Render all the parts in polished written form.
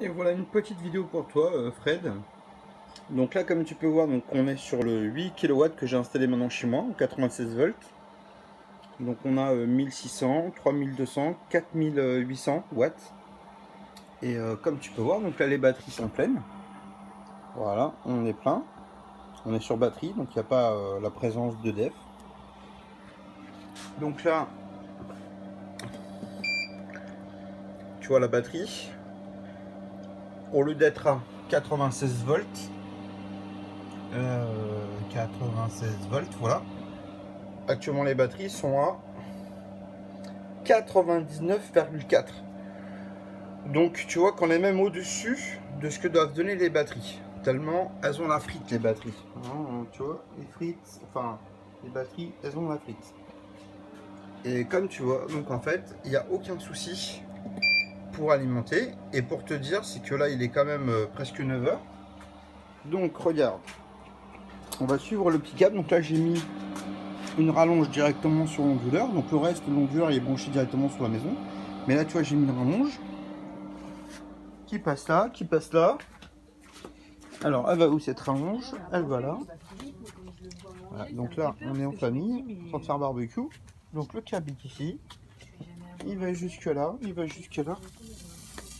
Et voilà une petite vidéo pour toi, Fred. Donc là, comme tu peux voir, donc on est sur le 8 kW que j'ai installé maintenant chez moi, en 96 volts. Donc on a 1600, 3200, 4800 watts. Et comme tu peux voir, donc là les batteries sont pleines. Voilà, on est plein. On est sur batterie, donc il n'y a pas la présence de def. Donc là, tu vois la batterie. Au lieu d'être à 96 volts, 96 volts, voilà. Actuellement les batteries sont à 99,4. Donc tu vois qu'on est même au-dessus de ce que doivent donner les batteries. Tellement elles ont la frite les batteries. Tu vois, les frites, enfin les batteries, elles ont la frite. Et comme tu vois, donc en fait, il n'y a aucun souci pour alimenter. Et pour te dire, c'est que là il est quand même presque 9h. Donc regarde, on va suivre le petit câble. Donc là j'ai mis une rallonge directement sur l'onduleur. Donc le reste de l'onduleur est branché directement sur la maison. Mais là tu vois j'ai mis une rallonge qui passe là, qui passe là. Alors elle va où cette rallonge? Elle va là. Voilà, donc là on est en famille, en train de faire barbecue. Donc le câble est ici. Il va jusque là, il va jusque là,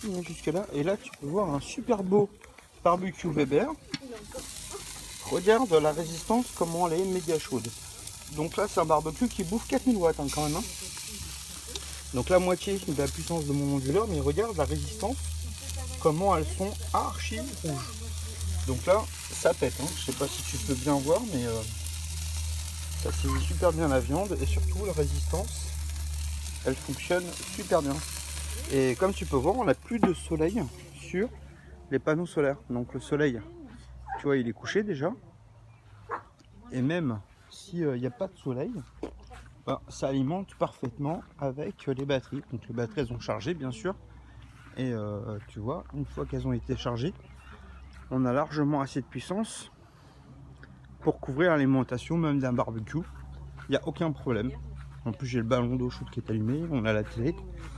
il va jusque là. Et là tu peux voir un super beau barbecue Weber. Regarde la résistance, comment elle est méga chaude. Donc là c'est un barbecue qui bouffe 4000 watts hein, quand même. Hein. Donc la moitié de la puissance de mon onduleur, mais regarde la résistance, comment elles sont archi rouges. Donc là ça pète, hein. Je sais pas si tu peux bien voir, mais ça saisit super bien la viande et surtout la résistance, elle fonctionne super bien. Et comme tu peux voir, on n'a plus de soleil sur les panneaux solaires. Donc le soleil, tu vois, il est couché déjà. Et même s'il n'y a pas de soleil, ben, ça alimente parfaitement avec les batteries. Donc les batteries, elles ont chargé bien sûr. Et tu vois, une fois qu'elles ont été chargées, on a largement assez de puissance pour couvrir l'alimentation même d'un barbecue. Il n'y a aucun problème. En plus j'ai le ballon d'eau chaude qui est allumé, on a la télé,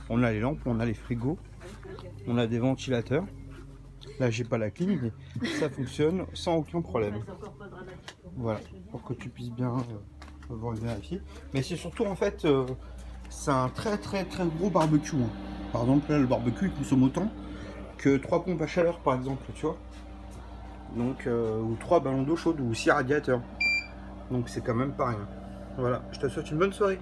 on a les lampes, on a les frigos, on a des ventilateurs. Là j'ai pas la clim mais ça fonctionne sans aucun problème. Voilà, pour que tu puisses bien vérifier. Mais c'est surtout en fait c'est un très gros barbecue. Hein. Par exemple là le barbecue il consomme autant que 3 pompes à chaleur par exemple, tu vois. Donc ou 3 ballons d'eau chaude ou 6 radiateurs. Donc c'est quand même pas rien. Voilà, je te souhaite une bonne soirée.